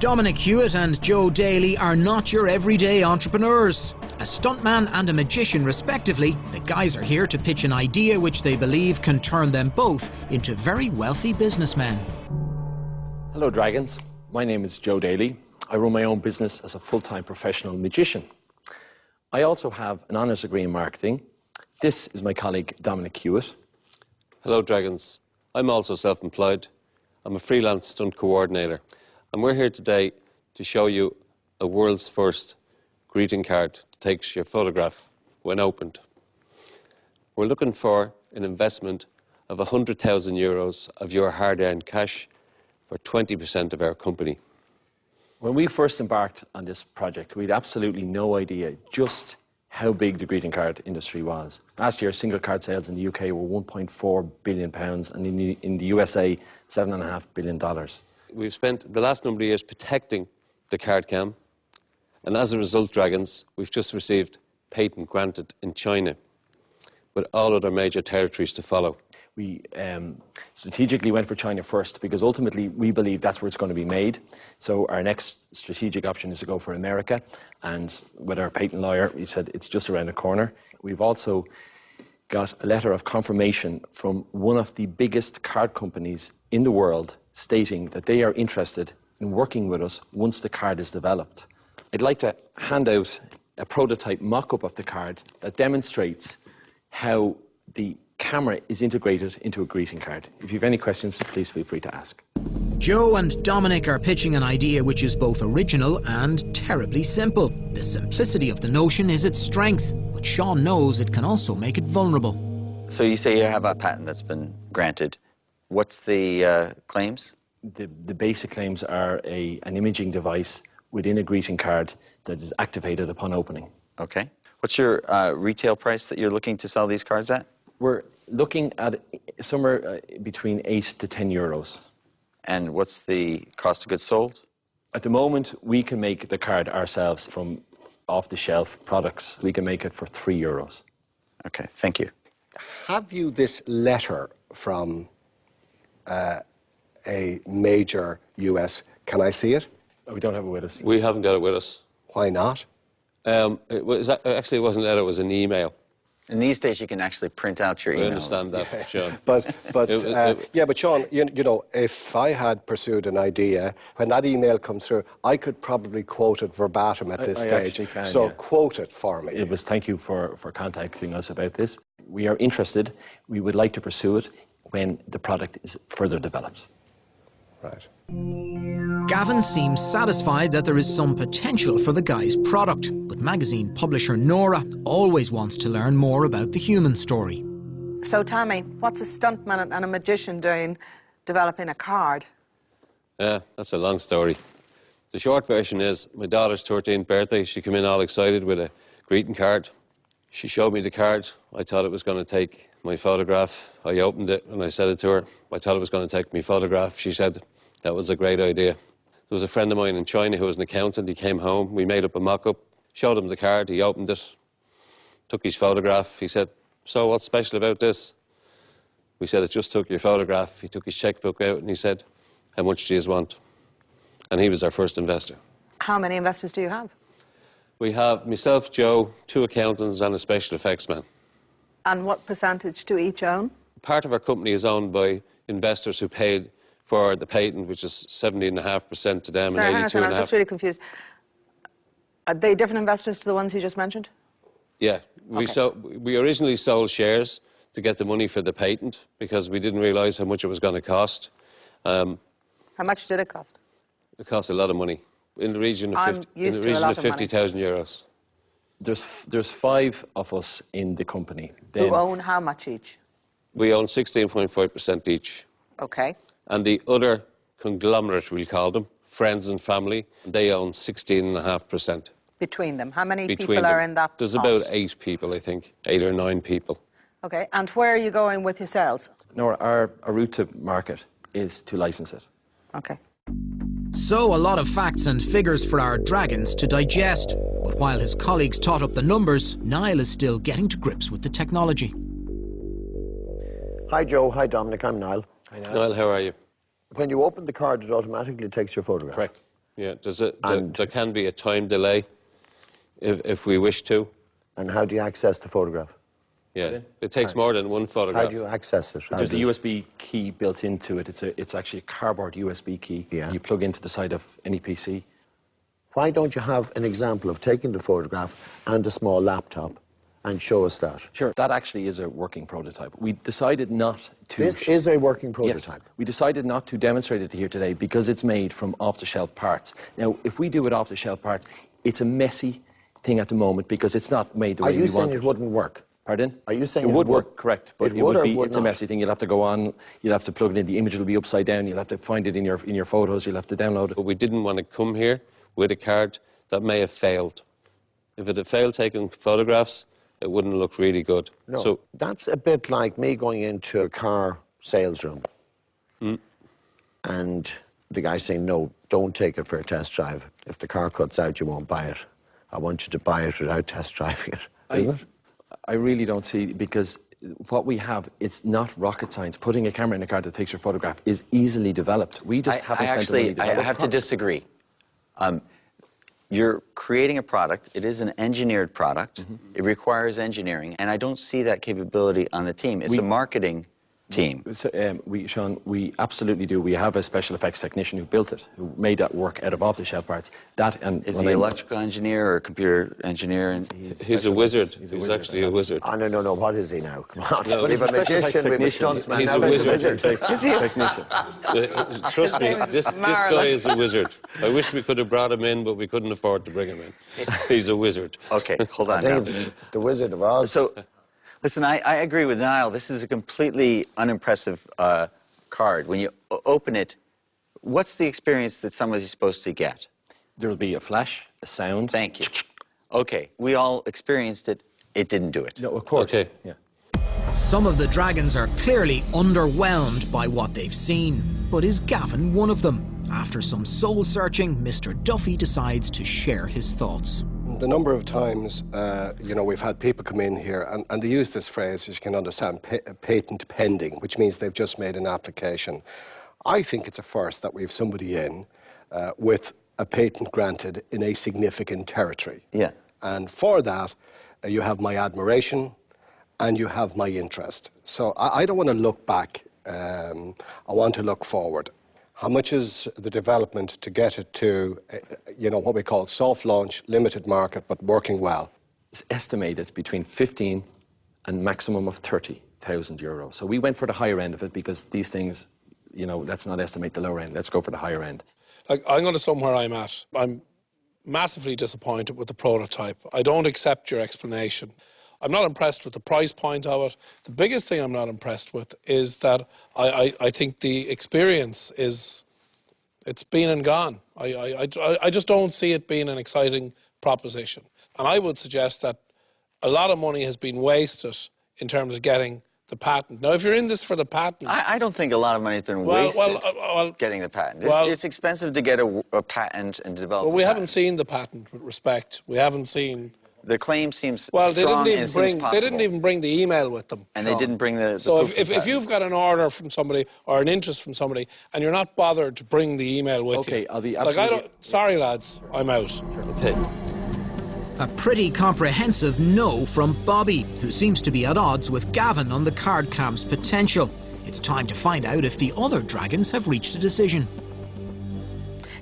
Dominic Hewitt and Joe Daly are not your everyday entrepreneurs. A stuntman and a magician respectively, the guys are here to pitch an idea which they believe can turn them both into very wealthy businessmen. Hello Dragons, my name is Joe Daly. I run my own business as a full-time professional magician. I also have an honours degree in marketing. This is my colleague Dominic Hewitt. Hello Dragons, I'm also self-employed. I'm a freelance stunt coordinator. And we're here today to show you a world's first greeting card that takes your photograph when opened. We're looking for an investment of €100,000 of your hard-earned cash for 20% of our company. When we first embarked on this project, we had absolutely no idea just how big the greeting card industry was. Last year, single card sales in the UK were £1.4 billion, and in the USA, $7.5 billion. We've spent the last number of years protecting the card cam, and as a result, Dragons, we've just received patent granted in China, with all other major territories to follow. We strategically went for China first because ultimately we believe that's where it's going to be made. So our next strategic option is to go for America, and with our patent lawyer, we said it's just around the corner. We've also got a letter of confirmation from one of the biggest card companies in the world stating that they are interested in working with us once the card is developed. I'd like to hand out a prototype mock-up of the card that demonstrates how the camera is integrated into a greeting card. If you have any questions, please feel free to ask. Joe and Dominic are pitching an idea which is both original and terribly simple. The simplicity of the notion is its strength, but Sean knows it can also make it vulnerable. So you say you have a patent that's been granted. What's the claims? The basic claims are an imaging device within a greeting card that is activated upon opening. Okay. What's your retail price that you're looking to sell these cards at? We're looking at somewhere between €8 to €10. And what's the cost of goods sold? At the moment, we can make the card ourselves from off-the-shelf products. We can make it for €3. Okay, thank you. Have you this letter from a major US? Can I see it? We don't have it with us. We haven't got it with us. Why not? Actually, it wasn't a letter, it was an email. And these days you can actually print out your email. I understand that, Sean. Yeah, but Sean, you know, if I had pursued an idea, when that email comes through, I could probably quote it verbatim at this stage. So yeah. Quote it for me. It was thank you for contacting us about this. We are interested. We would like to pursue it when the product is further developed. Right. Gavin seems satisfied that there is some potential for the guy's product, but magazine publisher Nora always wants to learn more about the human story. So Tommy, what's a stuntman and a magician doing developing a card? Yeah, that's a long story. The short version is my daughter's 13th birthday. She came in all excited with a greeting card. She showed me the card. I thought it was going to take my photograph. I opened it and I said it to her. I thought it was going to take my photograph. She said that was a great idea. There was a friend of mine in China who was an accountant. He came home, we made up a mock-up, showed him the card, he opened it, took his photograph. He said, so what's special about this? We said, it just took your photograph. He took his checkbook out and he said, how much do you want? And he was our first investor. How many investors do you have? We have myself, Joe, 2 accountants and a special effects man. And what percentage do each own? Part of our company is owned by investors who paid for the patent, which is 17.5% to them. Sorry, and 82.5%. I'm just really confused. Are they different investors to the ones you just mentioned? Yeah. We originally sold shares to get the money for the patent because we didn't realise how much it was going to cost. How much did it cost? It cost a lot of money, in the region of €50,000. There's 5 of us in the company. Who own how much each? We own 16.5% each. Okay. And the other conglomerate, we'll call them, friends and family, they own 16.5%. Between them? How many people are in that There's pot? about 8 people, I think, 8 or 9 people. Okay, and where are you going with your sales? No, our route to market is to license it. Okay. So a lot of facts and figures for our Dragons to digest. But while his colleagues tot up the numbers, Niall is still getting to grips with the technology. Hi Joe, hi Dominic, I'm Niall. Hi Niall. Niall, how are you? When you open the card, it automatically takes your photograph. Correct. Yeah, there can be a time delay if we wish to. And how do you access the photograph? Yeah, it takes more than one photograph. How do you access it? There's a USB key built into it. It's actually a cardboard USB key. Yeah. You plug into the side of any PC. Why don't you have an example of taking the photograph and a small laptop and show us that? Sure, that actually is a working prototype. We decided not to... This is a working prototype? Yes, we decided not to demonstrate it here today because it's made from off-the-shelf parts. Now, if we do it off-the-shelf parts, it's a messy thing at the moment because it's not made the way we want it. Are you saying it wouldn't work? Pardon? Are you saying it would work? Correct, but it would be. It's a messy thing. You'll have to go on. You'll have to plug it in. The image will be upside down. You'll have to find it in your photos. You'll have to download it. But we didn't want to come here with a card that may have failed. If it had failed taking photographs, it wouldn't look really good. No, so that's a bit like me going into a car sales room and the guy saying, no, don't take it for a test drive. If the car cuts out, you won't buy it. I want you to buy it without test driving it, isn't it? I really don't see, because what we have, it's not rocket science. Putting a camera in a car that takes your photograph is easily developed. We just haven't spent the money to develop I have to disagree. You're creating a product. It is an engineered product. It requires engineering, and I don't see that capability on the team. It's a marketing team. Sean, we absolutely do. We have a special effects technician who built it, who made that work out of off-the-shelf parts. Is he an electrical engineer or a computer engineer? He's a wizard. He's actually a wizard. Oh, no. What is he now? Come on. No, we have a magician, we have a stuntsman. He's now a there's wizard. Technician. Trust me, this guy is a wizard. I wish we could have brought him in, but we couldn't afford to bring him in. He's a wizard. Okay, hold on. Dave's the Wizard of Oz. So, listen, I agree with Niall. This is a completely unimpressive card. When you open it, what's the experience that somebody's supposed to get? There will be a flash, a sound. Thank you. Okay, we all experienced it. It didn't do it. No, of course. Okay. Yeah. Some of the dragons are clearly underwhelmed by what they've seen. But is Gavin one of them? After some soul-searching, Mr. Duffy decides to share his thoughts. The number of times, we've had people come in here and they use this phrase, as you can understand, patent pending, which means they've just made an application. I think it's a first that we have somebody in with a patent granted in a significant territory. Yeah. And for that, you have my admiration and you have my interest. So I don't want to look back. I want to look forward. How much is the development to get it to, what we call soft launch, limited market, but working well? It's estimated between 15 and maximum of 30,000 euros. So we went for the higher end of it because these things, let's not estimate the lower end. Let's go for the higher end. Like, I'm going to sum where I'm at. I'm massively disappointed with the prototype. I don't accept your explanation. I'm not impressed with the price point of it. The biggest thing I'm not impressed with is that I think the experience it's been and gone. I just don't see it being an exciting proposition. And I would suggest that a lot of money has been wasted in terms of getting the patent. Now, if you're in this for the patent... I don't think a lot of money has been wasted getting the patent. It's expensive to get a patent and develop Well, we haven't seen the patent, with respect. We haven't seen... The claim seems well, strong and seems possible. They didn't even bring the email with them. And Sean. They didn't bring the So if you've got an order from somebody or an interest from somebody and you're not bothered to bring the email with you... Okay, I'll be absolutely... Sorry, lads, I'm out. Okay. A pretty comprehensive no from Bobby, who seems to be at odds with Gavin on the card cam's potential. It's time to find out if the other dragons have reached a decision.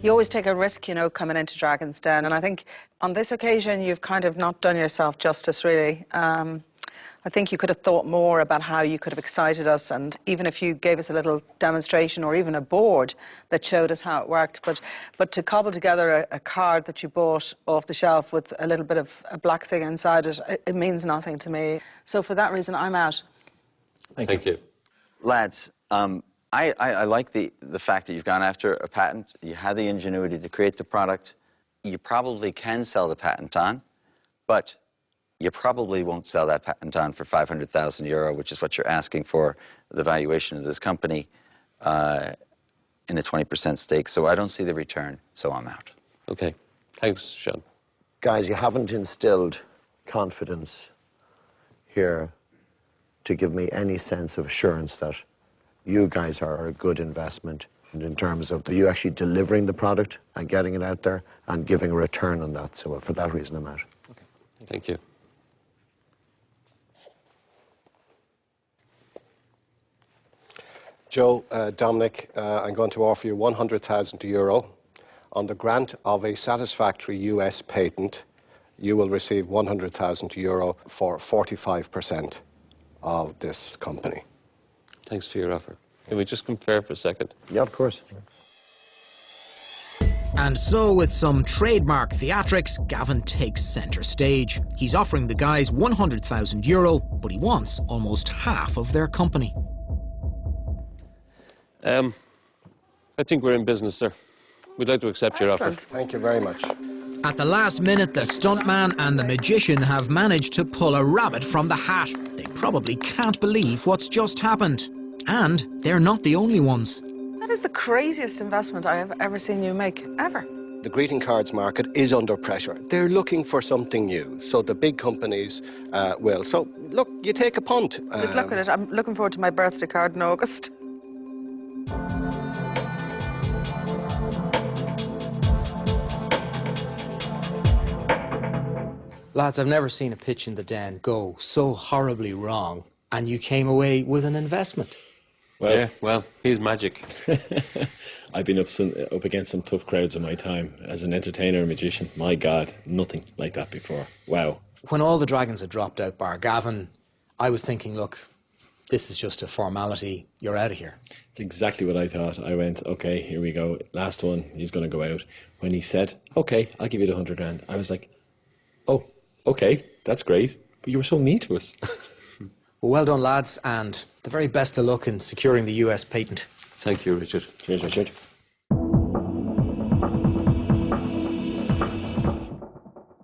You always take a risk, coming into Dragon's Den, and I think on this occasion you've kind of not done yourself justice, really. I think you could have thought more about how you could have excited us, and even if you gave us a little demonstration or even a board that showed us how it worked, but to cobble together a card that you bought off the shelf with a little bit of a black thing inside it, it means nothing to me. So for that reason, I'm out. Thank you. Lads, I like the fact that you've gone after a patent. You had the ingenuity to create the product. You probably can sell the patent on, but you probably won't sell that patent on for 500,000 euro, which is what you're asking for the valuation of this company in a 20% stake. So I don't see the return, so I'm out. Okay. Thanks, Sean. Guys, you haven't instilled confidence here to give me any sense of assurance that you guys are a good investment And in terms of you actually delivering the product and getting it out there and giving a return on that. So for that reason, I'm out. Okay. Thank you. Joe, Dominic, I'm going to offer you €100,000 on the grant of a satisfactory US patent. You will receive €100,000 for 45% of this company. Thanks for your offer. Can we just confer for a second? Yeah, of course. And so, with some trademark theatrics, Gavin takes centre stage. He's offering the guys €100,000, but he wants almost half of their company. I think we're in business, sir. We'd like to accept your offer. Thank you very much. At the last minute, the stuntman and the magician have managed to pull a rabbit from the hat. They probably can't believe what's just happened. And they're not the only ones. That is the craziest investment I have ever seen you make, ever. The greeting cards market is under pressure. They're looking for something new, so the big companies will. So, look, you take a punt. Good luck with it. I'm looking forward to my birthday card in August. Lads, I've never seen a pitch in the Den go so horribly wrong, and you came away with an investment. Well, Yeah, well, he's magic. I've been up against some tough crowds in my time as an entertainer and magician. My God, nothing like that before. Wow. When all the dragons had dropped out, bar Gavin, I was thinking, look, this is just a formality. You're out of here. It's exactly what I thought. I went, okay, here we go. Last one, he's going to go out. When he said, okay, I'll give you the 100 grand, I was like, oh, okay, that's great. But you were so mean to us. Well done, lads, and the very best of luck in securing the US patent. Thank you, Richard. Cheers, Richard.